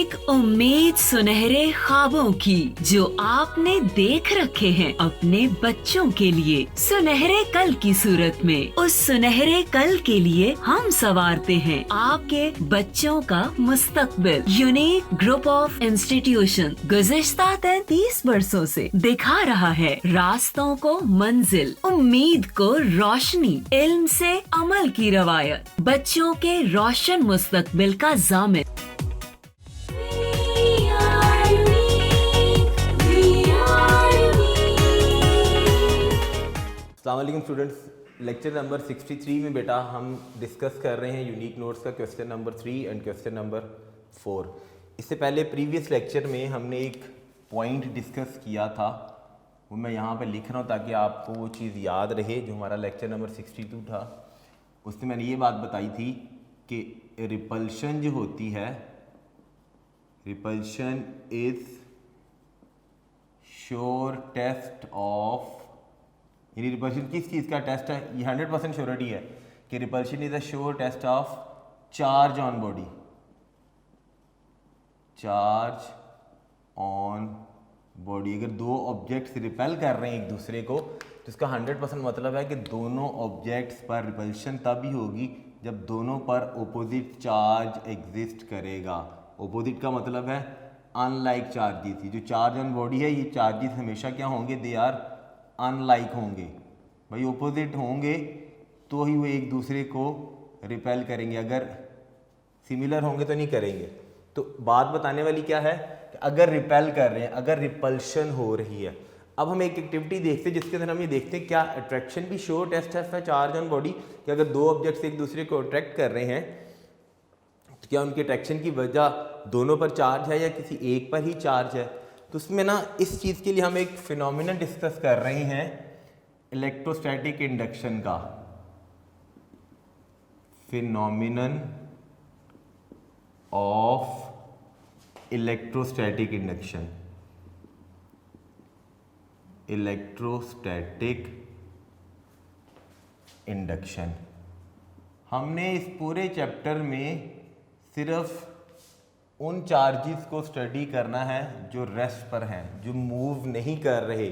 एक उम्मीद सुनहरे ख्वाबों की जो आपने देख रखे हैं अपने बच्चों के लिए, सुनहरे कल की सूरत में। उस सुनहरे कल के लिए हम संवारते हैं आपके बच्चों का मुस्तकबिल। यूनिक ग्रुप ऑफ इंस्टीट्यूशन गुज़िश्ता 33 वर्षों से दिखा रहा है रास्तों को मंजिल, उम्मीद को रोशनी, इल्म से अमल की रवायत, बच्चों के रोशन मुस्तकबिल का ज़ामिन। अस्सलाम वालेकुम स्टूडेंट्स, लेक्चर नंबर 63 में बेटा हम डिस्कस कर रहे हैं यूनिक नोट्स का question number 3 and question number 4। इससे पहले प्रीवियस लेक्चर में हमने एक पॉइंट डिस्कस किया था, वो मैं यहाँ पे लिख रहा हूँ ताकि आपको वो चीज़ याद रहे जो हमारा लेक्चर नंबर 62 था। उसमें मैंने ये बात बताई थी कि रिपल्शन जो होती है, repulsion is sure test of, यानी रिपल्शन किस चीज़ का टेस्ट है, ये 100% श्योरिटी है कि repulsion is a sure test of charge on body, charge on body. अगर दो ऑब्जेक्ट्स रिपेल कर रहे हैं एक दूसरे को तो इसका 100% मतलब है कि दोनों ऑब्जेक्ट्स पर रिपल्शन तभी होगी जब दोनों पर ओपोजिट चार्ज एग्जिस्ट करेगा। ओपोजिट का मतलब है अनलाइक चार्जेस। जो चार्ज ऑन बॉडी है ये चार्जेस हमेशा क्या होंगे, दे आर अनलाइक होंगे। भाई ओपोजिट होंगे तो ही वो एक दूसरे को रिपेल करेंगे, अगर सिमिलर होंगे तो नहीं करेंगे। तो बात बताने वाली क्या है कि अगर रिपेल कर रहे हैं, अगर रिपल्शन हो रही है। अब हम एक एक्टिविटी देखते हैं जिसके अंदर हम ये देखते हैं क्या अट्रैक्शन भी श्योर टेस्ट है चार्ज ऑन बॉडी, कि अगर दो ऑब्जेक्ट्स एक दूसरे को अट्रैक्ट कर रहे हैं तो क्या उनके अट्रैक्शन की वजह दोनों पर चार्ज है या किसी एक पर ही चार्ज है। तो उसमें ना इस चीज़ के लिए हम एक फिनोमिनन डिस्कस कर रहे हैं इलेक्ट्रोस्टैटिक इंडक्शन का। Phenomenon of electrostatic induction, electrostatic induction. हमने इस पूरे चैप्टर में सिर्फ उन चार्जेस को स्टडी करना है जो रेस्ट पर हैं, जो मूव नहीं कर रहे।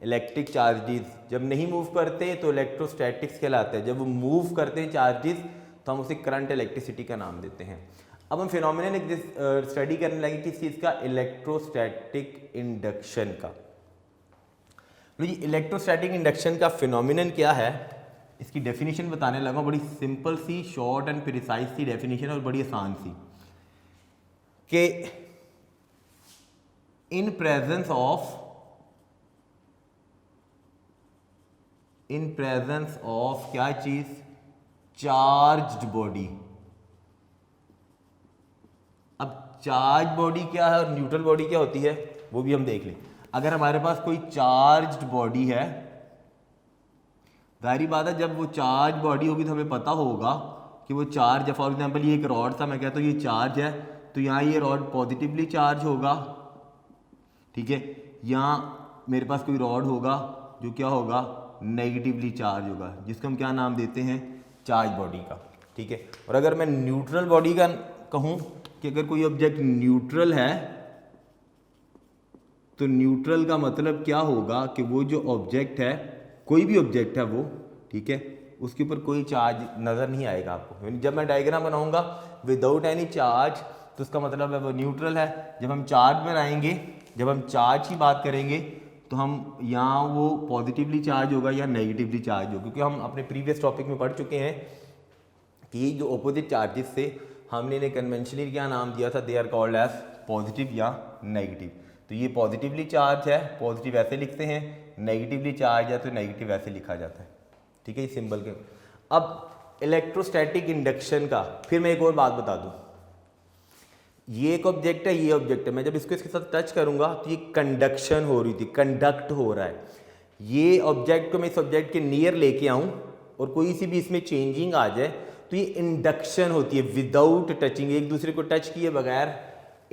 इलेक्ट्रिक चार्जेस जब नहीं मूव करते तो इलेक्ट्रोस्टैटिक्स कहलाते हैं, जब वो मूव करते हैं चार्जेस तो हम उसे करंट इलेक्ट्रिसिटी का नाम देते हैं। अब हम फिनोमिनन स्टडी करने लगे किस चीज़ का, इलेक्ट्रोस्टैटिक इंडक्शन का। इलेक्ट्रोस्टैटिक इंडक्शन का फिनोमिनन क्या है, इसकी डेफिनेशन बताने लगा। बड़ी सिंपल सी, शॉर्ट एंड प्रिसाइज सी डेफिनेशन और बड़ी आसान सी, कि इन प्रेजेंस ऑफ क्या चीज, चार्ज्ड बॉडी। अब चार्ज बॉडी क्या है और न्यूट्रल बॉडी क्या होती है वो भी हम देख लें। अगर हमारे पास कोई चार्ज्ड बॉडी है, जाहिर बात है जब वो चार्ज बॉडी होगी तो हमें पता होगा कि वो चार्ज है। फॉर एग्जांपल ये एक रॉड था, मैं कहता हूँ ये चार्ज है, तो यहाँ ये रॉड पॉजिटिवली चार्ज होगा, ठीक है। यहाँ मेरे पास कोई रॉड होगा जो क्या होगा, नेगेटिवली चार्ज होगा, जिसको हम क्या नाम देते हैं, चार्ज बॉडी का, ठीक है। और अगर मैं न्यूट्रल बॉडी का कहूँ कि अगर कोई ऑब्जेक्ट न्यूट्रल है तो न्यूट्रल का मतलब क्या होगा कि वो जो ऑब्जेक्ट है, कोई भी ऑब्जेक्ट है वो, ठीक है, उसके ऊपर कोई चार्ज नज़र नहीं आएगा आपको। जब मैं डायग्राम बनाऊंगा विदाउट एनी चार्ज तो उसका मतलब है वो न्यूट्रल है। जब हम चार्ज बनाएंगे, जब हम चार्ज की बात करेंगे तो हम यहाँ वो पॉजिटिवली चार्ज होगा या नेगेटिवली चार्ज होगा, क्योंकि हम अपने प्रीवियस टॉपिक में पढ़ चुके हैं कि जो अपोजिट चार्जेस से हमने इन्हें कन्वेंशनली क्या नाम दिया था, they are called as positive या नेगेटिव। तो ये पॉजिटिवली चार्ज है, पॉजिटिव ऐसे लिखते हैं, नेगेटिवली चार्ज है तो नेगेटिव ऐसे लिखा जाता है, ठीक है, इस सिंबल के। अब इलेक्ट्रोस्टैटिक इंडक्शन का फिर मैं एक और बात बता दूं, ये एक ऑब्जेक्ट है, ये ऑब्जेक्ट है, मैं जब इसको इसके साथ टच करूंगा तो ये कंडक्शन हो रही थी, कंडक्ट हो रहा है। ये ऑब्जेक्ट को मैं इस ऑब्जेक्ट के नियर लेके आऊं और कोई सी भी इसमें चेंजिंग आ जाए तो ये इंडक्शन होती है, विदाउट टचिंग, एक दूसरे को टच किए बगैर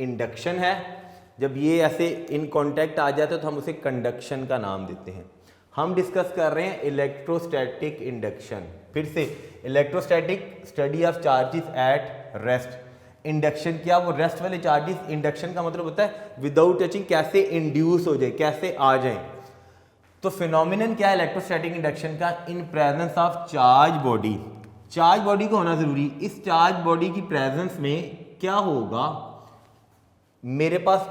इंडक्शन है। जब ये ऐसे इन कांटेक्ट आ जाता है तो हम उसे कंडक्शन का नाम देते हैं। हम डिस्कस कर रहे हैं इलेक्ट्रोस्टैटिक इंडक्शन। फिर से electrostatic, study of charges at rest. Induction किया, वो रेस्ट वाले चार्जेस, इंडक्शन का मतलब होता है विदाउट टचिंग कैसे इंड्यूस हो जाए, कैसे आ जाए। तो फिनोमिनन क्या है इलेक्ट्रोस्टैटिक इंडक्शन का? इन presence of charge body, charge body को होना जरूरी। इस चार्ज बॉडी की प्रेजेंस में क्या होगा, मेरे पास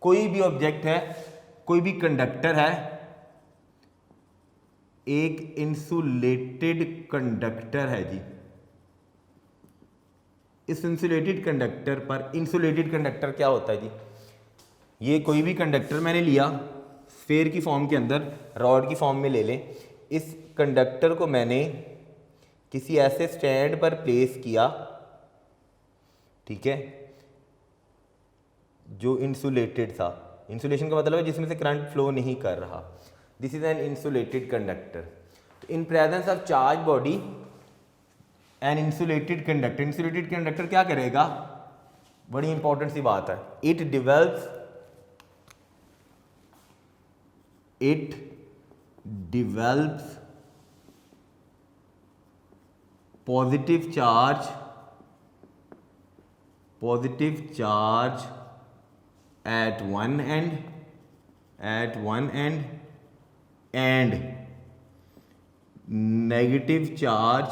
कोई भी ऑब्जेक्ट है, कोई भी कंडक्टर है, एक इंसुलेटेड कंडक्टर है जी। इस इंसुलेटेड कंडक्टर पर, इंसुलेटेड कंडक्टर क्या होता है जी? ये कोई भी कंडक्टर मैंने लिया स्फीयर की फॉर्म के अंदर, रॉड की फॉर्म में ले लें। इस कंडक्टर को मैंने किसी ऐसे स्टैंड पर प्लेस किया, ठीक है, जो इंसुलेटेड था। इंसुलेशन का मतलब है जिसमें से करंट फ्लो नहीं कर रहा। This is an insulated conductor. In presence of charge body an insulated conductor, insulated conductor क्या करेगा? बड़ी इंपॉर्टेंट सी बात है, it develops positive charge at one end and negative charge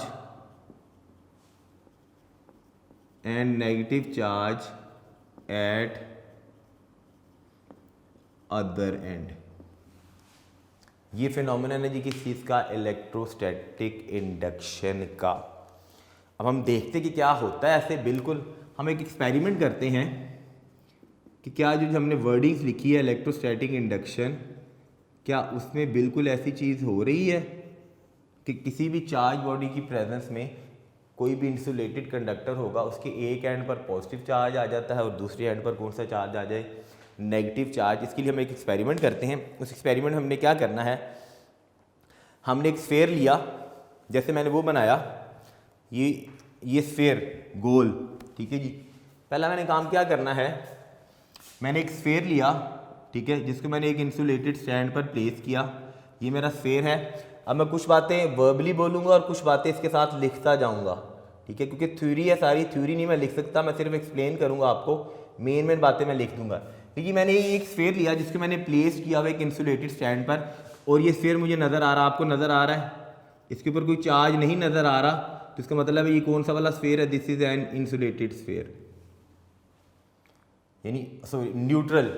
at other end। ये फिनोमिनन है जी किस चीज़ का? इलेक्ट्रोस्टैटिक इंडक्शन का। अब हम देखते कि क्या होता है ऐसे। बिल्कुल हम एक एक्सपेरिमेंट करते हैं कि क्या जो हमने वर्डिंग्स लिखी है इलेक्ट्रोस्टैटिक इंडक्शन, क्या उसमें बिल्कुल ऐसी चीज़ हो रही है कि किसी भी चार्ज बॉडी की प्रेजेंस में कोई भी इंसुलेटेड कंडक्टर होगा, उसके एक एंड पर पॉजिटिव चार्ज आ जाता है और दूसरे एंड पर कौन सा चार्ज आ जाए? Negative charge. इसके लिए हम एक एक्सपेरिमेंट करते हैं। उस एक्सपेरिमेंट में हमने क्या करना है, हमने एक स्फीयर लिया, जैसे मैंने वो बनाया, ये स्फीयर गोल, ठीक है जी। पहला मैंने काम क्या करना है, मैंने एक स्फीयर लिया, ठीक है, जिसको मैंने एक इंसुलेटेड स्टैंड पर प्लेस किया। ये मेरा स्फीयर है। अब मैं कुछ बातें वर्बली बोलूँगा और कुछ बातें इसके साथ लिखता जाऊँगा, ठीक है, क्योंकि थ्योरी है सारी। थ्योरी नहीं मैं लिख सकता, मैं सिर्फ एक्सप्लेन करूँगा आपको, मेन बातें मैं लिख दूँगा। देखिए मैंने ये एक स्फीयर लिया जिसको मैंने प्लेस किया हुआ एक इंसुलेटेड स्टैंड पर, और ये स्फीयर मुझे नज़र आ रहा, आपको नज़र आ रहा है, इसके ऊपर कोई चार्ज नहीं नज़र आ रहा, तो इसका मतलब है ये कौन सा वाला स्फीयर है? This is an insulated sphere, यानी सॉरी न्यूट्रल।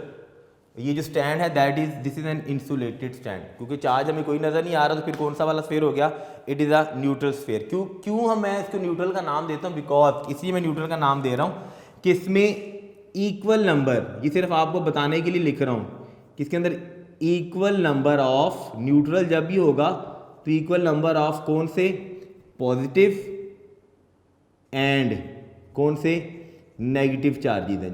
ये जो स्टैंड है that is this is an insulated stand, क्योंकि चार्ज हमें कोई नज़र नहीं आ रहा, तो फिर कौन सा वाला स्फीयर हो गया? It is a neutral sphere. क्यों मैं इसको न्यूट्रल का नाम देता हूँ? बिकॉज इसलिए मैं न्यूट्रल का नाम दे रहा हूँ कि इसमें इक्वल नंबर, ये सिर्फ आपको बताने के लिए लिख रहा हूँ कि इसके अंदर इक्वल नंबर ऑफ, न्यूट्रल जब भी होगा तो इक्वल नंबर ऑफ कौन से? पॉजिटिव एंड कौन से? नेगेटिव चार्जेस हैं।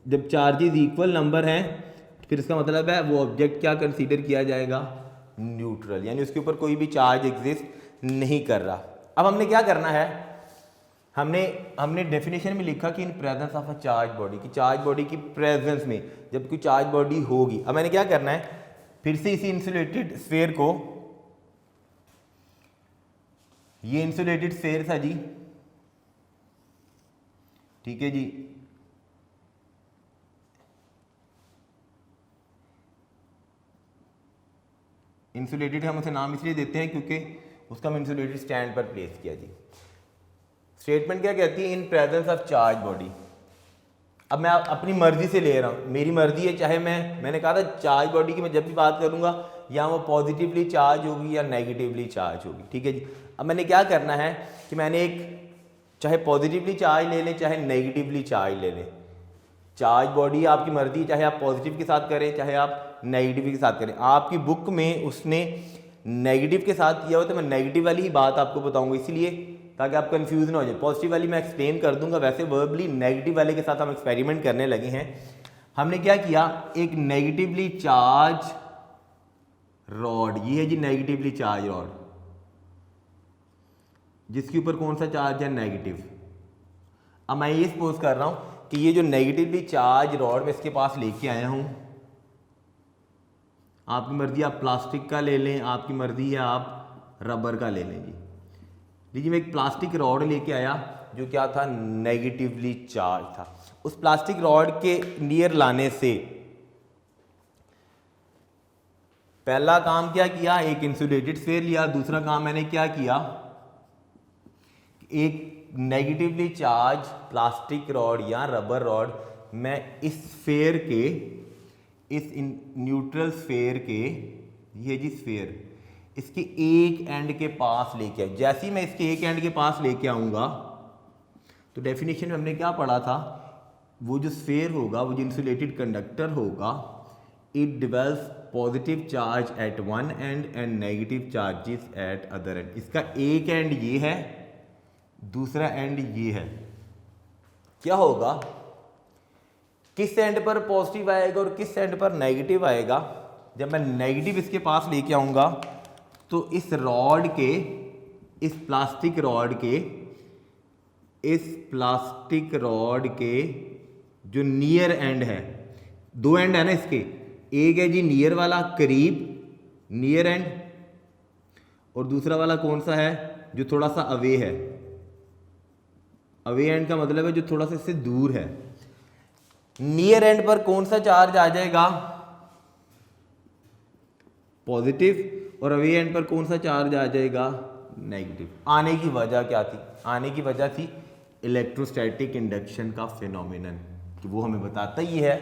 जब चार्जेस इक्वल नंबर हैं फिर इसका मतलब है वो ऑब्जेक्ट क्या कंसीडर किया जाएगा? न्यूट्रल, यानी उसके ऊपर कोई भी चार्ज एग्जिस्ट नहीं कर रहा। अब हमने क्या करना है, हमने डेफिनेशन में लिखा कि इन presence of a charge body, की चार्ज बॉडी की प्रेजेंस में जब कोई चार्ज बॉडी होगी। अब मैंने क्या करना है, फिर से इसी इंसुलेटेड स्फीयर को, ये इंसुलेटेड स्फीयर था जी, ठीक है जी, इंसुलेटेड हम उसे नाम इसलिए देते हैं क्योंकि उसका हम इंसुलेटेड स्टैंड पर प्लेस किया जी। स्टेटमेंट क्या कहती है? इन प्रेजेंस ऑफ चार्ज बॉडी। अब मैं अपनी मर्जी से ले रहा हूँ, मेरी मर्जी है, चाहे मैंने कहा था चार्ज बॉडी की मैं जब भी बात करूँगा या वो पॉजिटिवली चार्ज होगी या नेगेटिवली चार्ज होगी, ठीक है जी। अब मैंने क्या करना है कि मैंने एक, चाहे पॉजिटिवली चार्ज ले लें चाहे नेगेटिवली चार्ज ले लें, चार्ज बॉडी आपकी मर्जी, चाहे आप पॉजिटिव के साथ करें चाहे आप नेगेटिव के साथ करें। आपकी बुक में उसने नेगेटिव के साथ किया हो तो मैं नेगेटिव वाली ही बात आपको बताऊंगा, इसलिए ताकि आप कंफ्यूज ना हो जाए। पॉजिटिव वाली मैं एक्सप्लेन कर दूंगा, वैसे वर्बली नेगेटिव वाले के साथ हम एक्सपेरिमेंट करने लगे हैं। हमने क्या किया, एक नेगेटिवली चार्ज रॉड, ये है जी नेगेटिवली चार्ज रॉड, जिसके ऊपर कौन सा चार्ज है? नेगेटिव। अब मैं ये सपोज कर रहा हूं कि ये जो नेगेटिवली चार्ज रॉड मैं इसके पास लेके आया हूं, आपकी मर्जी आप प्लास्टिक का ले लें, आपकी मर्जी है आप रबर का ले लें जी। देखिए मैं एक प्लास्टिक रॉड लेके आया जो क्या था, नेगेटिवली चार्ज था। उस प्लास्टिक रॉड के नियर लाने से पहला काम क्या किया, एक इंसुलेटेड स्फीयर लिया। दूसरा काम मैंने क्या किया, एक नेगेटिवली चार्ज प्लास्टिक रॉड या रबर रॉड मैं इस स्फीयर के, इस न्यूट्रल स्फीयर के, ये जी स्फीयर, इसके एक एंड के पास लेके आऊँ। जैसे ही मैं इसके एक एंड के पास लेके आऊँगा तो डेफिनेशन में हमने क्या पढ़ा था, वो जो स्फीयर होगा, वो जो इंसुलेटेड कंडक्टर होगा, it dwells positive charge at one and and negative charges eight other and. इसका एक एंड ये है, दूसरा एंड ये है। क्या होगा, किस एंड पर पॉजिटिव आएगा और किस एंड पर नेगेटिव आएगा। जब मैं नेगेटिव इसके पास लेके आऊंगा तो इस रॉड के, इस प्लास्टिक रॉड के जो नियर एंड है, दो एंड है ना इसके, एक है जी नियर वाला, करीब नियर एंड, और दूसरा वाला कौन सा है, जो थोड़ा सा अवे है। अवे एंड का मतलब है जो थोड़ा सा इससे दूर है। नियर एंड पर कौन सा चार्ज आ जाएगा, पॉजिटिव, और अवे एंड पर कौन सा चार्ज आ जाएगा, नेगेटिव। आने की वजह क्या थी, आने की वजह थी इलेक्ट्रोस्टैटिक इंडक्शन का फिनोमिनन, कि वो हमें बताता ही है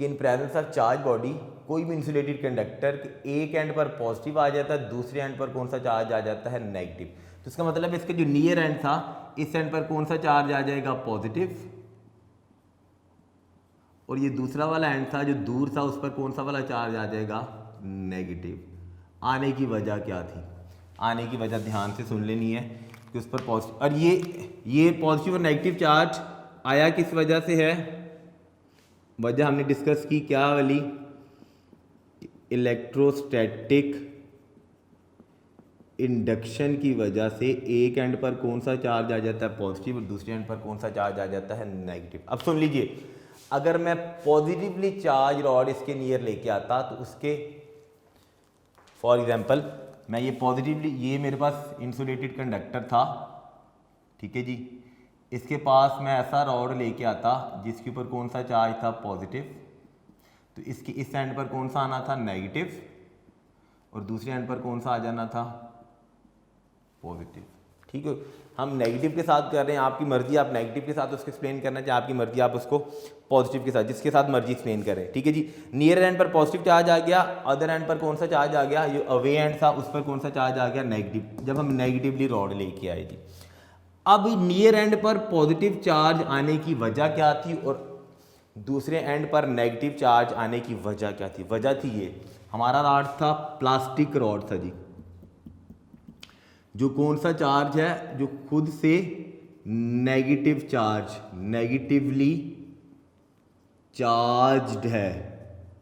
कि इन प्रेजेंस ऑफ चार्ज बॉडी कोई भी इंसुलेटेड कंडक्टर के एक एंड पर पॉजिटिव आ जाता है, दूसरे एंड पर कौन सा चार्ज आ जाता है, नेगेटिव। तो इसका मतलब इसका जो नियर एंड था, इस एंड पर कौन सा चार्ज आ जाएगा, पॉजिटिव, और ये दूसरा वाला एंड था जो दूर था, उस पर कौन सा वाला चार्ज आ जाएगा, नेगेटिव। आने की वजह क्या थी, आने की वजह ध्यान से सुन लेनी है कि उस पर पॉजिटिव, और ये पॉजिटिव और नेगेटिव चार्ज आया किस वजह से है, वजह हमने डिस्कस की क्या वाली, इलेक्ट्रोस्टैटिक इंडक्शन की वजह से एक एंड पर कौन सा चार्ज आ जाता है, पॉजिटिव, और दूसरे एंड पर कौन सा चार्ज आ जाता है, नेगेटिव। अब सुन लीजिए, अगर मैं पॉजिटिवली चार्ज रॉड इसके नियर लेके आता तो उसके, फॉर एग्जांपल मैं ये पॉजिटिवली, ये मेरे पास इंसुलेटेड कंडक्टर था, ठीक है जी, इसके पास मैं ऐसा रॉड लेके आता जिसके ऊपर कौन सा चार्ज था, पॉजिटिव, तो इसके इस एंड पर कौन सा आना था, नेगेटिव, और दूसरे एंड पर कौन सा आ जाना था, पॉजिटिव। ठीक है, हम नेगेटिव के साथ कर रहे हैं, आपकी मर्जी, आप नेगेटिव के साथ उसको एक्सप्लेन करना चाहे, आपकी मर्जी, आप उसको पॉजिटिव के साथ, जिसके साथ मर्जी एक्सप्लेन करें। ठीक है जी, नियर एंड पर पॉजिटिव चार्ज आ गया, अदर एंड पर कौन सा चार्ज आ गया, जो अवे एंड था उस पर कौन सा चार्ज आ गया, नेगेटिव, जब हम नेगेटिवली रॉड लेके आए जी। अब नियर एंड पर पॉजिटिव चार्ज आने की वजह क्या थी और दूसरे एंड पर नेगेटिव चार्ज आने की वजह क्या थी, वजह थी ये, हमारा रॉड था, प्लास्टिक रॉड था जी, जो कौन सा चार्ज है, जो खुद से नेगेटिव चार्ज, नेगेटिवली चार्ज्ड है,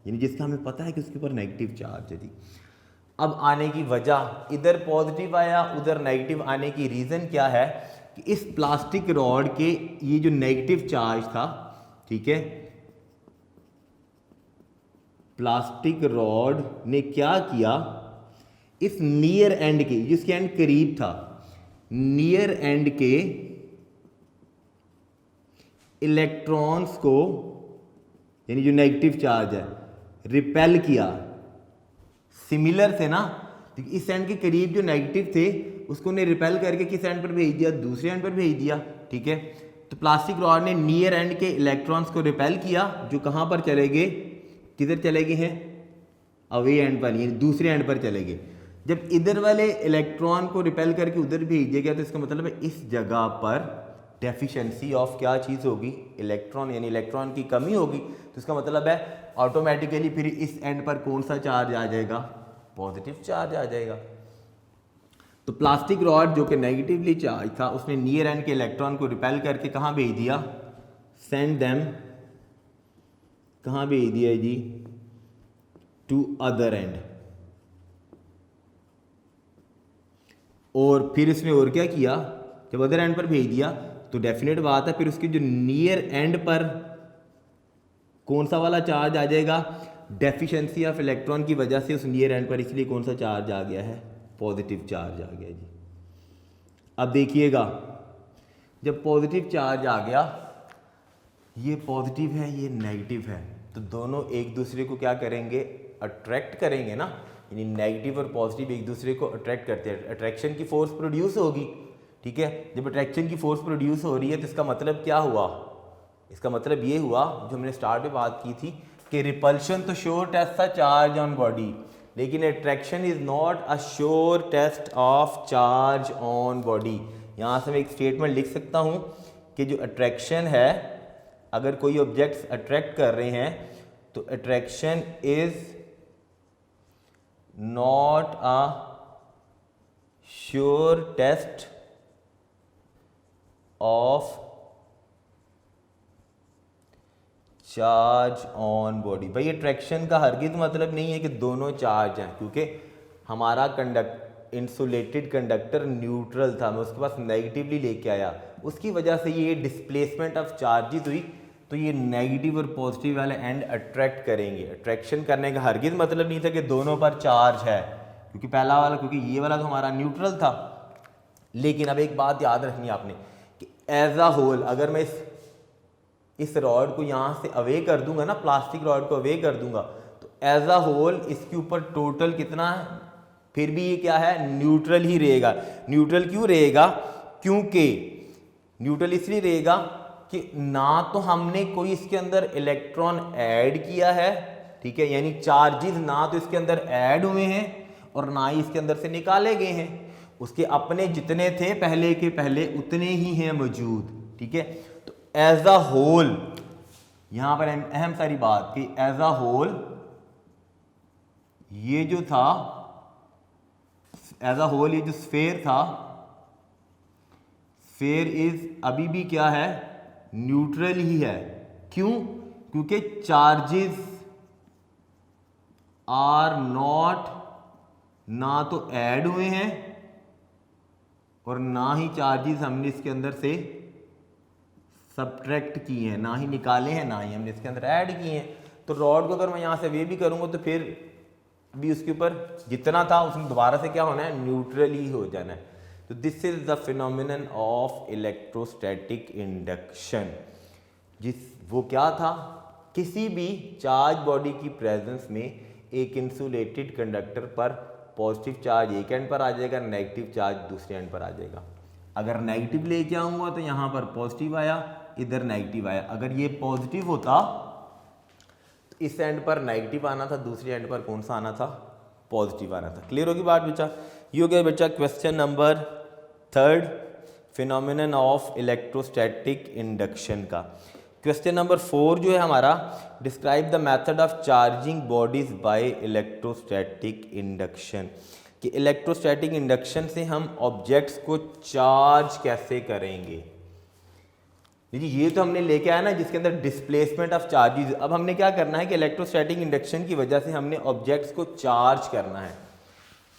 यानी जिसका हमें पता है कि उसके ऊपर नेगेटिव चार्ज है जी। अब आने की वजह, इधर पॉजिटिव आया उधर नेगेटिव आने की रीज़न क्या है कि इस प्लास्टिक रॉड के ये जो नेगेटिव चार्ज था, ठीक है, प्लास्टिक रॉड ने क्या किया, इस नियर एंड के, जिसके एंड करीब था, नियर एंड के इलेक्ट्रॉन्स को, यानी जो नेगेटिव चार्ज है, रिपेल किया। सिमिलर से ना, इस एंड के करीब जो नेगेटिव थे उसको ने रिपेल करके किस एंड पर भेज दिया, दूसरे एंड पर भेज दिया। ठीक है, तो प्लास्टिक रॉड ने नियर एंड के इलेक्ट्रॉन्स को रिपेल किया, जो कहां पर चले गए, किधर चले गए हैं, अवे एंड पर, यानी दूसरे एंड पर चले गए। जब इधर वाले इलेक्ट्रॉन को रिपेल करके उधर भेज दिया गया तो इसका मतलब है इस जगह पर डेफिशिएंसी ऑफ क्या चीज़ होगी, इलेक्ट्रॉन, यानी इलेक्ट्रॉन की कमी होगी। तो इसका मतलब है ऑटोमेटिकली फिर इस एंड पर कौन सा चार्ज आ जाएगा, पॉजिटिव चार्ज आ जाएगा। तो प्लास्टिक रॉड जो कि नेगेटिवली चार्ज था, उसने नियर एंड के इलेक्ट्रॉन को रिपेल करके कहाँ भेज दिया, सेंड देम, कहाँ भेज दिया जी, टू अदर एंड। और फिर इसमें और क्या किया, जब अदर एंड पर भेज दिया तो डेफिनेट बात है फिर उसकी जो नियर एंड पर कौन सा वाला चार्ज आ जाएगा, डेफिशिएंसी ऑफ इलेक्ट्रॉन की वजह से उस नियर एंड पर, इसलिए कौन सा चार्ज आ गया है, पॉजिटिव चार्ज आ गया जी। अब देखिएगा, जब पॉजिटिव चार्ज आ गया, ये पॉजिटिव है ये नेगेटिव है, तो दोनों एक दूसरे को क्या करेंगे, अट्रैक्ट करेंगे ना, यानी नेगेटिव और पॉजिटिव एक दूसरे को अट्रैक्ट करते हैं, अट्रैक्शन की फोर्स प्रोड्यूस होगी। ठीक है, जब अट्रैक्शन की फोर्स प्रोड्यूस हो रही है तो इसका मतलब क्या हुआ, इसका मतलब ये हुआ जो हमने स्टार्ट में बात की थी कि रिपल्शन तो श्योर टेस्ट था चार्ज ऑन बॉडी, लेकिन attraction is not a sure test of charge on body. यहाँ से मैं एक स्टेटमेंट लिख सकता हूँ कि जो अट्रैक्शन है, अगर कोई ऑब्जेक्ट्स अट्रैक्ट कर रहे हैं तो attraction is not a sure test of charge on body. भाई अट्रैक्शन का हरगिज़ मतलब नहीं है कि दोनों चार्ज हैं, क्योंकि हमारा इंसुलेटेड कंडक्टर न्यूट्रल था, मैं उसके पास नेगेटिवली लेके आया, उसकी वजह से ये डिस्प्लेसमेंट ऑफ चार्जेस हुई, तो ये नेगेटिव और पॉजिटिव वाले एंड अट्रैक्ट करेंगे। अट्रैक्शन करने का हरगिज़ मतलब नहीं था कि दोनों पर चार्ज है, क्योंकि पहला वाला, क्योंकि ये वाला तो हमारा न्यूट्रल था। लेकिन अब एक बात याद रखनी है आपने कि एज अ होल, अगर मैं इस रॉड को यहाँ से अवे कर दूंगा ना, प्लास्टिक रॉड को अवे कर दूंगा, तो एज अ होल इसके ऊपर टोटल कितना है, फिर भी ये क्या है, न्यूट्रल ही रहेगा। न्यूट्रल क्यों रहेगा, क्योंकि न्यूट्रल इसलिए रहेगा कि ना तो हमने कोई इसके अंदर इलेक्ट्रॉन ऐड किया है, ठीक है, यानी चार्जेस ना तो इसके अंदर ऐड हुए हैं और ना ही इसके अंदर से निकाले गए हैं, उसके अपने जितने थे पहले के पहले उतने ही हैं मौजूद। ठीक है, तो एज अ होल, यहां पर अहम सारी बात कि एज अ होल ये जो था, एज अ होल ये जो स्फेयर था, स्फेयर इज अभी भी क्या है, न्यूट्रल ही है। क्यों, क्योंकि चार्जेस आर नॉट, ना तो ऐड हुए हैं और ना ही चार्जेस हमने इसके अंदर से सब्ट्रैक्ट किए हैं, ना ही निकाले हैं, ना ही हमने इसके अंदर ऐड किए हैं। तो रॉड को अगर मैं यहाँ से वे भी करूँगा तो फिर भी उसके ऊपर जितना था उसमें दोबारा से क्या होना है, न्यूट्रल ही हो जाना है। तो this is the phenomenon of electrostatic induction. वो क्या था, किसी भी चार्ज बॉडी की प्रेजेंस में एक इंसुलेटेड कंडक्टर पर पॉजिटिव चार्ज एक एंड पर आ जाएगा, नेगेटिव चार्ज दूसरे एंड पर आ जाएगा। अगर नेगेटिव लेके आऊँगा तो यहाँ पर पॉजिटिव आया, इधर नेगेटिव आया। अगर ये पॉजिटिव होता तो इस एंड पर नेगेटिव आना था, दूसरे एंड पर कौन सा आना था, पॉजिटिव आना था। क्लियर होगी बात बच्चा? ये हो गया बच्चा question number 3, phenomenon of electrostatic induction का। क्वेश्चन नंबर 4 जो है हमारा, describe the method of charging bodies by electrostatic induction, कि इलेक्ट्रोस्टैटिक इंडक्शन से हम ऑब्जेक्ट्स को चार्ज कैसे करेंगे। देखिए ये तो हमने लेके आया ना जिसके अंदर डिस्प्लेसमेंट ऑफ चार्जेस। अब हमने क्या करना है कि इलेक्ट्रोस्टैटिक इंडक्शन की वजह से हमने ऑब्जेक्ट्स को चार्ज करना है।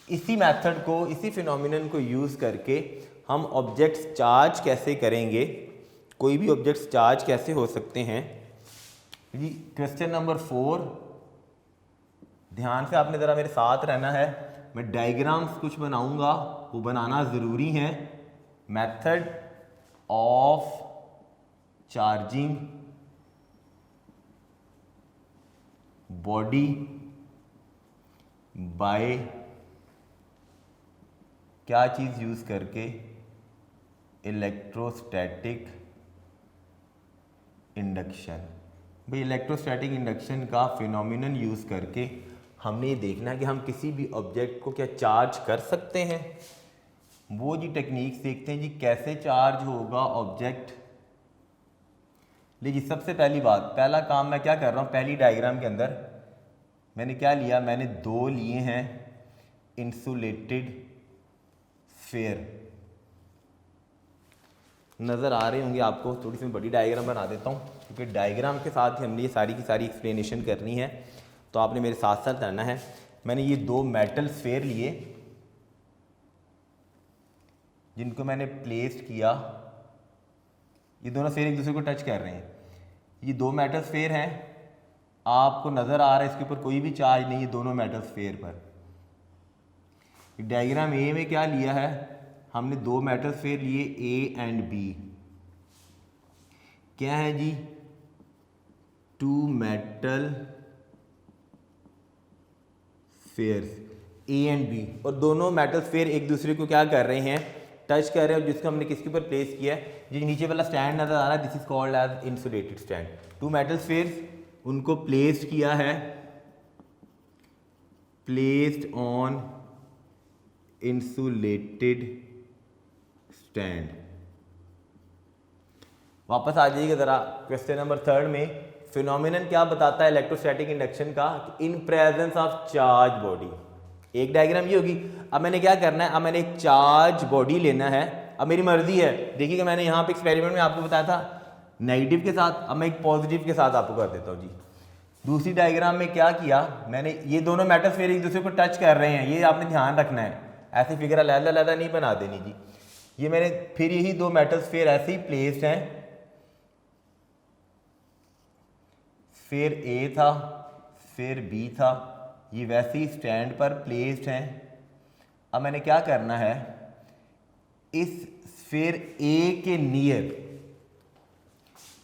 इसी मेथड को, इसी फिनोमिनन को यूज़ करके हम ऑब्जेक्ट्स चार्ज कैसे करेंगे, कोई भी ऑब्जेक्ट्स चार्ज कैसे हो सकते हैं। जी क्वेश्चन नंबर 4, ध्यान से आपने ज़रा मेरे साथ रहना है, मैं डायग्राम्स कुछ बनाऊंगा, वो बनाना ज़रूरी है। Method of charging body by क्या चीज़ यूज़ करके, इलेक्ट्रोस्टैटिक इंडक्शन। भाई इलेक्ट्रोस्टैटिक इंडक्शन का फिनोमिनन यूज़ करके हमने ये देखना है कि हम किसी भी ऑब्जेक्ट को क्या चार्ज कर सकते हैं। वो जी टेक्निक देखते हैं जी, कैसे चार्ज होगा ऑब्जेक्ट। लेकिन सबसे पहली बात, पहला काम मैं क्या कर रहा हूँ, पहली डायग्राम के अंदर मैंने क्या लिया, मैंने 2 लिए हैं इंसुलेटेड स्फेयर। नज़र आ रहे होंगे आपको, थोड़ी सी बड़ी डायग्राम बना देता हूँ क्योंकि डायग्राम के साथ ही हमने ये सारी की सारी एक्सप्लेनेशन करनी है, तो आपने मेरे साथ साथ रहना है। मैंने ये 2 मेटल स्फेयर लिए जिनको मैंने प्लेस्ड किया, ये दोनों स्फेयर एक दूसरे को टच कर रहे हैं। ये 2 मेटल स्फेयर हैं, आपको नज़र आ रहा है इसके ऊपर कोई भी चार्ज नहीं है दोनों मेटल स्फेयर पर। डायग्राम ए में क्या लिया है हमने, 2 मेटल स्फेयर लिए A एंड B, क्या है जी, two metal spheres A and B, और दोनों मेटल स्फीयर एक दूसरे को क्या कर रहे हैं, टच कर रहे हैं, और जिसको हमने किसके ऊपर प्लेस किया है, जो नीचे वाला स्टैंड नजर आ रहा है, this is called as insulated stand. Two metal spheres उनको प्लेस्ड किया है, प्लेस्ड ऑन इंसुलेटेड स्टैंड। वापस आ जाइएगा जरा क्वेश्चन नंबर 3 में। फिनोमिनन क्या बताता है इलेक्ट्रोस्टैटिक इंडक्शन का, इन प्रेजेंस ऑफ चार्ज बॉडी। एक डायग्राम ये होगी। अब मैंने क्या करना है, अब मैंने एक चार्ज बॉडी लेना है। अब मेरी मर्जी है, देखिएगा मैंने यहाँ पे एक्सपेरिमेंट में आपको बताया था नेगेटिव के साथ, अब मैं एक पॉजिटिव के साथ आपको कर देता हूँ जी। दूसरी डायग्राम में क्या किया मैंने, ये दोनों मेटल स्फीयर एक दूसरे को टच कर रहे हैं, ये आपने ध्यान रखना है, ऐसे फिगर अलग-अलग नहीं बना देनी जी। ये मैंने फिर यही दो मेटल स्फीयर ऐसे ही प्लेस्ड हैं, फिर ए था फिर बी था, ये वैसे ही स्टैंड पर प्लेस्ड हैं। अब मैंने क्या करना है, इस स्फीयर ए के नियर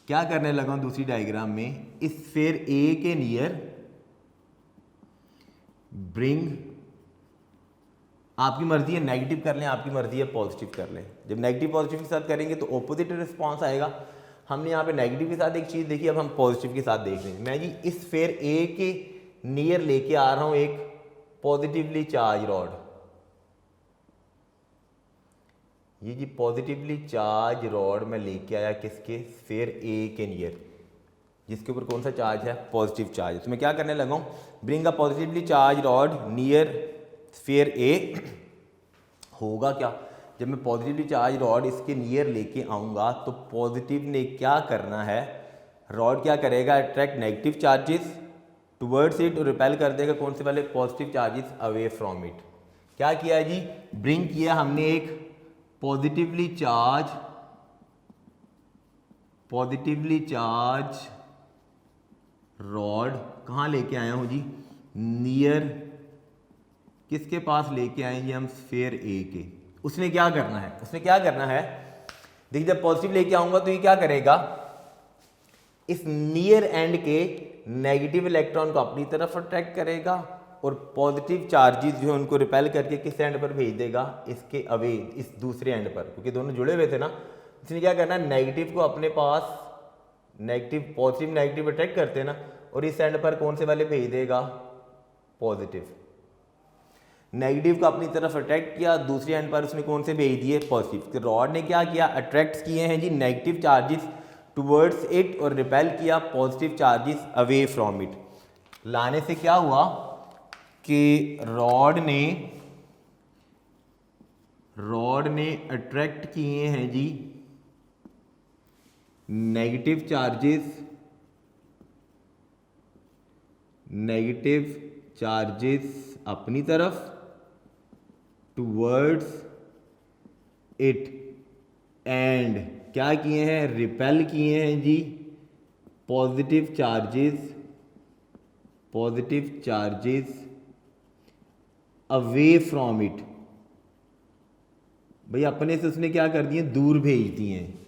क्या करने लगा हूं दूसरी डायग्राम में, इस स्फीयर ए के नियर ब्रिंग, आपकी मर्जी है नेगेटिव कर लें, आपकी मर्जी है पॉजिटिव कर लें। जब नेगेटिव पॉजिटिव के साथ करेंगे तो ऑपोजिट रिस्पॉन्स आएगा। हमने यहाँ पे नेगेटिव के साथ एक चीज़ देखी, अब हम पॉजिटिव के साथ देख रहे हैं। मैं जी इस स्फीयर ए के नियर लेके आ रहा हूँ एक पॉजिटिवली चार्ज रॉड, ये जी पॉजिटिवली चार्ज रॉड मैं लेके आया किसके, स्फीयर ए के नियर, जिसके ऊपर कौन सा चार्ज है, पॉजिटिव चार्ज। तो मैं क्या करने लगा हूँ, bring a positively charge rod near sphere A. होगा क्या, जब मैं पॉजिटिवली चार्ज रॉड इसके नियर लेके आऊँगा तो पॉजिटिव ने क्या करना है, रॉड क्या करेगा, attract negative charges towards it और रिपेल कर देगा कौन से वाले, positive charges away from it. क्या किया है जी, ब्रिंग किया हमने एक पॉजिटिवली चार्ज रॉड, कहाँ लेके आया हूँ जी, नियर, किसके पास लेके आएंगे हम, स्फीयर ए के। उसने क्या करना है, देखिए जब पॉजिटिव लेके आऊंगा तो ये क्या करेगा, इस नियर एंड के नेगेटिव इलेक्ट्रॉन को अपनी तरफ अट्रैक्ट करेगा और पॉजिटिव चार्जेस जो है उनको रिपेल करके किस एंड पर भेज देगा, इसके अवे, इस दूसरे एंड पर, क्योंकि दोनों जुड़े हुए थे ना। इसने क्या करना है, नेगेटिव को अपने पास, नेगेटिव पॉजिटिव नेगेटिव अट्रैक्ट करते हैं ना, और इस एंड पर कौन से वाले भेज देगा, पॉजिटिव। नेगेटिव को अपनी तरफ अट्रैक्ट किया, दूसरे एंड पर उसने कौन से भेज दिए, पॉजिटिव। तो रॉड ने क्या किया, अट्रैक्ट किए हैं जी नेगेटिव चार्जेस टुवर्ड्स इट और रिपेल किया positive charges away from it. लाने से क्या हुआ कि रॉड ने अट्रैक्ट किए हैं जी नेगेटिव चार्जेस अपनी तरफ टुवर्ड्स इट, एंड क्या किए हैं, रिपेल किए हैं जी positive charges away from it. भाई अपने से उसने क्या कर दिए, दूर भेज दिए हैं।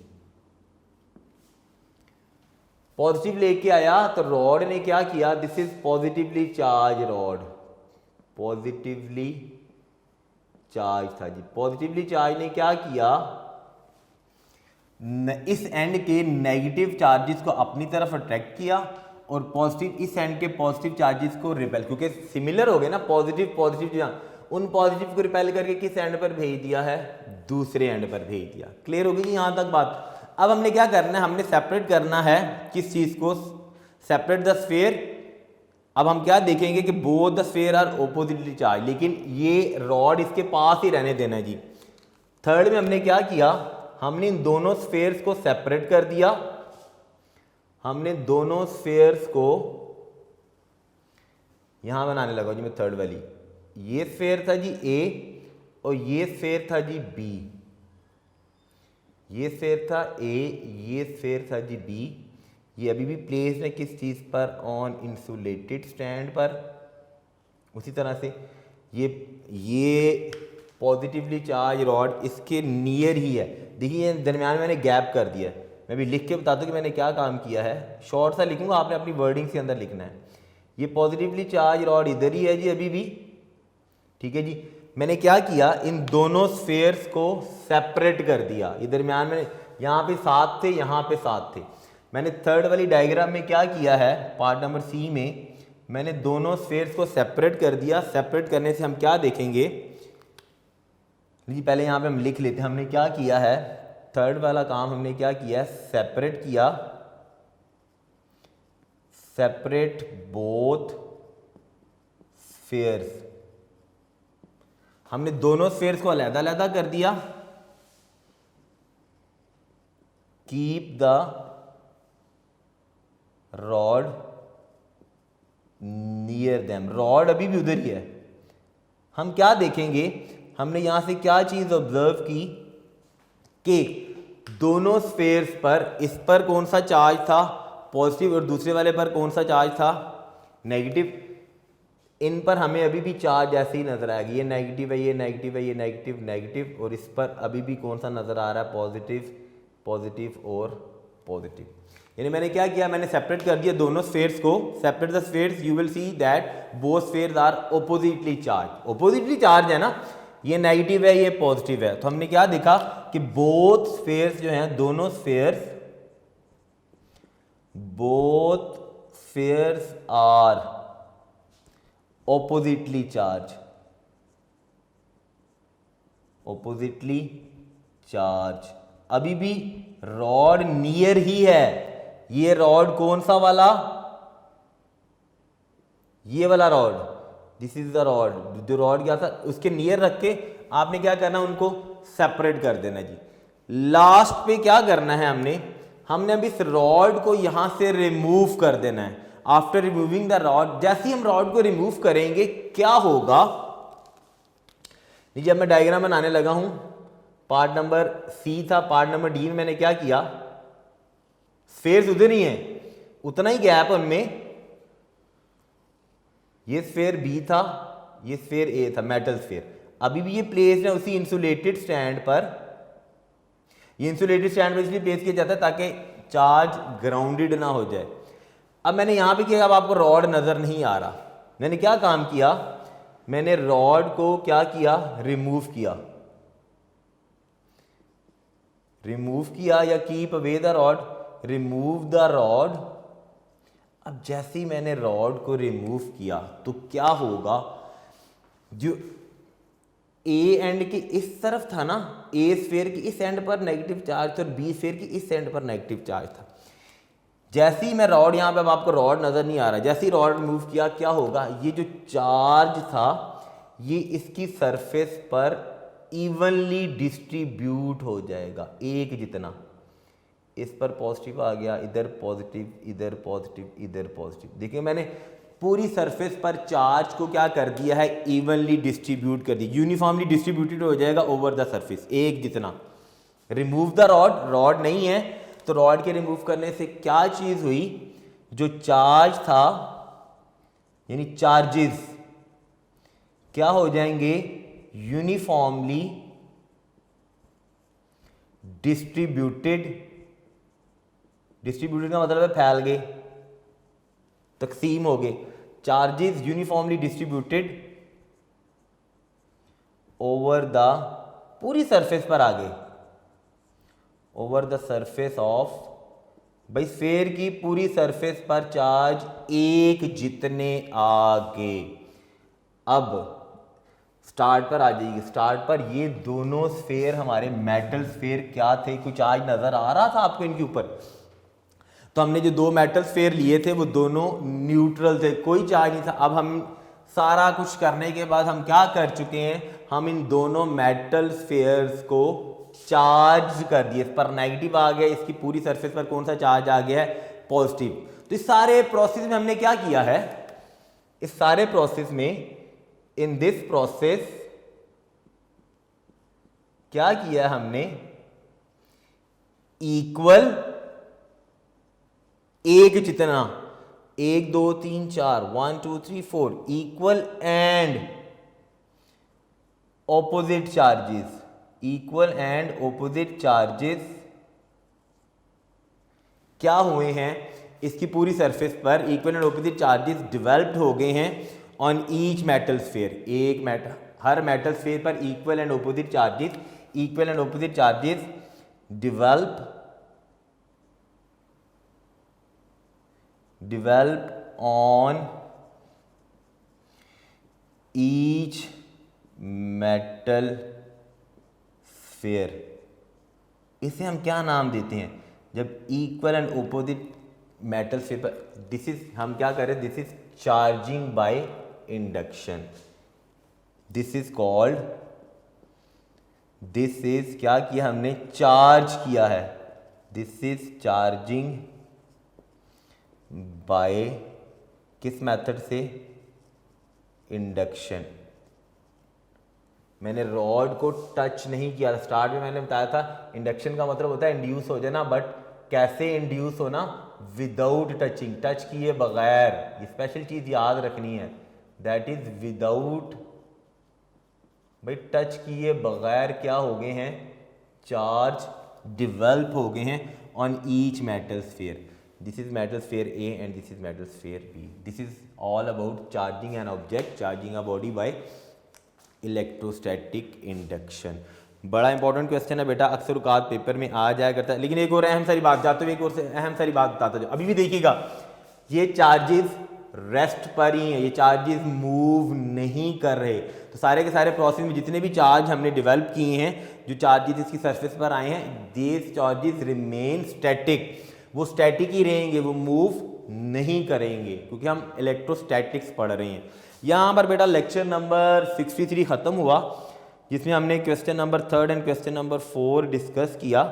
पॉजिटिव लेके आया तो रॉड ने क्या किया, this is positively charge rod, positively charge था जी। पॉजिटिवली चार्ज ने क्या किया, इस एंड के नेगेटिव चार्जेस को अपनी तरफ अट्रैक्ट किया और पॉजिटिव, इस एंड के पॉजिटिव चार्जेस को रिपेल, क्योंकि सिमिलर हो गए ना, पॉजिटिव जहाँ, उन पॉजिटिव को रिपेल करके किस एंड पर भेज दिया है, दूसरे एंड पर भेज दिया। क्लियर होगी जी यहाँ तक बात। अब हमने क्या करना है, हमने सेपरेट करना है किस चीज को, सेपरेट द स्फीयर। अब हम क्या देखेंगे कि both the sphere are oppositely charge, लेकिन ये रॉड इसके पास ही रहने देना है जी। थर्ड में हमने क्या किया, हमने इन दोनों स्फीयर्स को सेपरेट कर दिया। हमने दोनों स्फीयर्स को यहां बनाने लगा जी मैं, थर्ड वाली, ये स्फीयर था जी ए और ये स्फीयर था जी बी, ये स्फीयर था ए, ये स्फीयर था जी बी। ये अभी भी प्लेस्ड है किस चीज पर, ऑन इंसुलेटेड स्टैंड पर। उसी तरह से ये पॉजिटिवली चार्ज रॉड इसके नियर ही है, देखिए दरमियान मैंने गैप कर दिया है, मैं भी लिख के बताता हूँ कि मैंने क्या काम किया है, शॉर्ट सा लिखूंगा, आपने अपनी वर्डिंग के अंदर लिखना है। ये पॉजिटिवली चार्ज रॉड इधर ही है जी अभी भी, ठीक है जी। मैंने क्या किया, इन दोनों स्फेयर्स को सेपरेट कर दिया, ये दरमियान में यहाँ पे 7 थे, यहाँ पे 7 थे। मैंने थर्ड वाली डायग्राम में क्या किया है, पार्ट नंबर सी में मैंने दोनों स्फेयर्स को सेपरेट कर दिया। सेपरेट करने से हम क्या देखेंगे जी, पहले यहाँ पे हम लिख लेते हैं हमने क्या किया है। थर्ड वाला काम हमने क्या किया है, सेपरेट किया, सेपरेट बोथ स्फेयर्स। हमने दोनों स्फेयर्स को अलग-अलग कर दिया। Keep the rod near them, rod अभी भी उधर ही है। हम क्या देखेंगे, हमने यहां से क्या चीज ऑब्जर्व की कि दोनों स्फेयर्स पर, इस पर कौन सा चार्ज था, पॉजिटिव, और दूसरे वाले पर कौन सा चार्ज था, नेगेटिव। इन पर हमें अभी भी चार्ज ऐसे ही नजर आएगा, ये नेगेटिव है, ये नेगेटिव है, ये नेगेटिव नेगेटिव, और इस पर अभी भी कौन सा नजर आ रहा है, पॉजिटिव पॉजिटिव और पॉजिटिव। यानी मैंने क्या किया, मैंने सेपरेट कर दिया दोनों स्फेयर्स को। Separate the spheres, you will see that both spheres are oppositely charge. Oppositely charge है ना, ये नेगेटिव है, ये पॉजिटिव है। तो हमने क्या देखा कि बोथ स्फेयर्स जो हैं, दोनों spheres, both spheres are oppositely charge, oppositely charge. अभी भी रॉड नियर ही है। ये रॉड कौन सा वाला, ये वाला rod, this is the rod. जो रॉड क्या था उसके नियर रख के आपने क्या करना, उनको सेपरेट कर देना जी। लास्ट पे क्या करना है, हमने अभी इस रॉड को यहां से रिमूव कर देना है। आफ्टर रिमूविंग द रॉड, जैसे ही हम रॉड को रिमूव करेंगे क्या होगा, जब मैं डायग्राम बनाने लगा हूं, पार्ट नंबर सी था, पार्ट नंबर डी में मैंने क्या किया, स्फेयर्स उधर ही है, उतना ही गैप उनमें। ये स्फेयर बी था, ये स्फेयर ए था, मेटल स्फेयर। अभी भी ये प्लेस है उसी इंसुलेटेड स्टैंड पर। ये इंसुलेटेड स्टैंड पर इसलिए प्लेस किया जाता है ताकि चार्ज ग्राउंडेड ना हो जाए। अब मैंने यहां पे किया, अब आपको रॉड नजर नहीं आ रहा। मैंने क्या काम किया, मैंने रॉड को क्या किया, रिमूव किया, रिमूव किया, या keep away the rod, remove the rod. अब जैसे ही मैंने रॉड को रिमूव किया तो क्या होगा, जो ए एंड के इस तरफ था ना, ए स्फेयर की इस एंड पर नेगेटिव चार्ज था और बी स्फेयर की इस एंड पर नेगेटिव चार्ज था। जैसे ही मैं रॉड, यहां पे अब आपको रॉड नजर नहीं आ रहा, जैसे ही रॉड रिमूव किया क्या होगा, ये जो चार्ज था ये इसकी सरफेस पर इवनली डिस्ट्रीब्यूट हो जाएगा, एक जितना। इस पर पॉजिटिव आ गया, इधर पॉजिटिव, इधर पॉजिटिव, इधर पॉजिटिव। देखिए मैंने पूरी सरफेस पर चार्ज को क्या कर दिया है, इवनली डिस्ट्रीब्यूट कर दिया, यूनिफॉर्मली डिस्ट्रीब्यूटेड हो जाएगा ओवर द सरफेस, एक जितना। रिमूव द रॉड, रॉड नहीं है तो रॉड के रिमूव करने से क्या चीज हुई, जो चार्ज था यानी चार्जेस क्या हो जाएंगे, यूनिफॉर्मली डिस्ट्रीब्यूटेड। डिस्ट्रीब्यूटेड का मतलब है फैल गए, तकसीम हो गए। Charges uniformly distributed over the, पूरी सरफेस पर आ गए, ओवर द सरफेस ऑफ, भाई स्फेयर की पूरी सरफेस पर चार्ज एक जितने आ गए। अब स्टार्ट पर आ जाइए, स्टार्ट पर ये दोनों स्फेयर हमारे मेटल स्फेयर क्या थे, कुछ चार्ज नजर आ रहा था आपको इनके ऊपर। तो हमने जो दो मेटल स्फेयर लिए थे वो दोनों न्यूट्रल थे, कोई चार्ज नहीं था। अब हम सारा कुछ करने के बाद हम क्या कर चुके हैं, हम इन दोनों मेटल स्फेयर्स को चार्ज कर दिए। इस पर नेगेटिव आ गया, इसकी पूरी सरफेस पर कौन सा चार्ज आ गया है, पॉजिटिव। तो इस सारे प्रोसेस में हमने क्या किया है, इस सारे प्रोसेस में, इन दिस प्रोसेस क्या किया हमने, इक्वल, एक जितना, 1 2 3 4, 1 2 3 4, equal and opposite charges, equal and opposite charges क्या हुए हैं, इसकी पूरी सरफेस पर equal and opposite charges developed हो गए हैं ऑन ईच मेटल स्फीयर। हर मेटल स्फीयर पर equal and opposite charges developed on each metal sphere। इसे हम क्या नाम देते हैं, जब equal and opposite metal sphere पर, दिस इज, हम क्या करें, this is charging by induction. This is called, this is क्या किया हमने, चार्ज किया है। दिस इज चार्जिंग बाय किस मेथड से, इंडक्शन। मैंने रॉड को टच नहीं किया। स्टार्ट में मैंने बताया था इंडक्शन का मतलब होता है इंड्यूस हो जाना, बट कैसे इंड्यूस होना, विदाउट टचिंग, टच किए बगैर। ये स्पेशल चीज याद रखनी है, दैट इज विदाउट, भाई टच किए बगैर क्या हो गए हैं, चार्ज डिवेल्प हो गए हैं on each metal sphere. This is metal sphere A and this is metal sphere B. This is all about charging an object, charging a body by electrostatic induction. बड़ा इंपॉर्टेंट क्वेश्चन है बेटा, अक्सर औकात paper में आ जाया करता है। लेकिन एक और अहम सारी बात, जाते हुए एक और अहम सारी बात बताता हूँ। अभी भी देखिएगा, ये चार्जेस रेस्ट पर ही हैं, ये चार्जेस मूव नहीं कर रहे। तो सारे के सारे प्रोसेस में जितने भी चार्ज हमने डेवलप किए हैं, जो चार्जेस इसकी सरफेस पर आए हैं, दीज चार्जेस रिमेन स्टैटिक। वो स्टैटिक ही रहेंगे, वो मूव नहीं करेंगे, क्योंकि हम इलेक्ट्रोस्टैटिक्स पढ़ रहे हैं। यहाँ पर बेटा लेक्चर नंबर 63 ख़त्म हुआ, जिसमें हमने question number 3 and question number 4 discuss किया।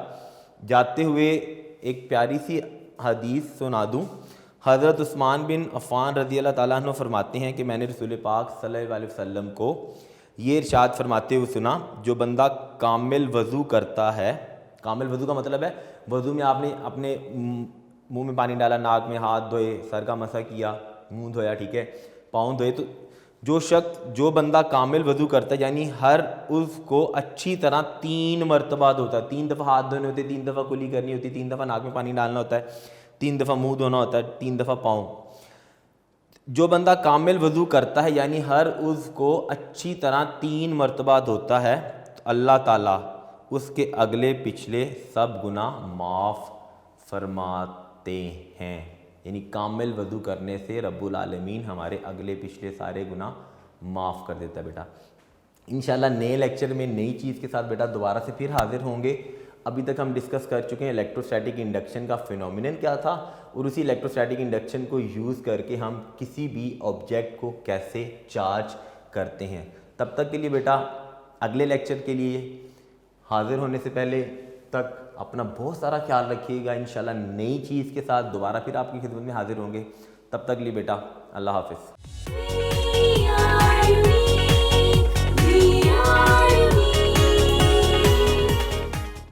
जाते हुए एक प्यारी सी हदीस सुना दूँ। हज़रत उस्मान बिन अफ़ान रज़ी अल्लाह ताला अन्हु फरमाते हैं कि मैंने रसूल पाक सल्लल्लाहु अलैहि वसल्लम को ये इरशाद फरमाते हुए सुना, जो बंदा कामिल वज़ू करता है, कामिल वज़ू का मतलब है वज़ू में आपने अपने मुंह में पानी डाला, नाक में हाथ धोए, सर का मसा किया, मुंह धोया, ठीक है, पाँव धोए। तो जो बंदा कामिल वज़ू करता है, यानी हर उसको अच्छी तरह 3 मरतबा धोता है, 3 दफ़ा हाथ धोने होते, 3 दफ़ा कुली करनी होती, 3 दफ़ा नाक में पानी डालना होता है, 3 दफ़ा मुंह धोना होता है, 3 दफ़ा पाँव। जो बंदा कामिल वज़ू करता है, यानी हर उसको अच्छी तरह 3 मरतबा धोता है, तो अल्लाह ताला उसके अगले पिछले सब गुनाह माफ़ फरमाते हैं। यानी कामिल वज़ू करने से रब्बुल आलमीन हमारे अगले पिछले सारे गुनाह माफ़ कर देता है बेटा। इंशाल्लाह नए लेक्चर में नई चीज़ के साथ बेटा दोबारा से फिर हाजिर होंगे। अभी तक हम डिस्कस कर चुके हैं इलेक्ट्रोस्टैटिक इंडक्शन का फिनोमिनन क्या था, और उसी इलेक्ट्रोस्टैटिक इंडक्शन को यूज़ करके हम किसी भी ऑब्जेक्ट को कैसे चार्ज करते हैं। तब तक के लिए बेटा अगले लेक्चर के लिए हाजिर होने से पहले तक अपना बहुत सारा ख्याल रखिएगा। इंशाल्लाह नई चीज़ के साथ दोबारा फिर आपकी खिदमत में हाजिर होंगे। तब तक लिए बेटा अल्लाह हाफ़िज़।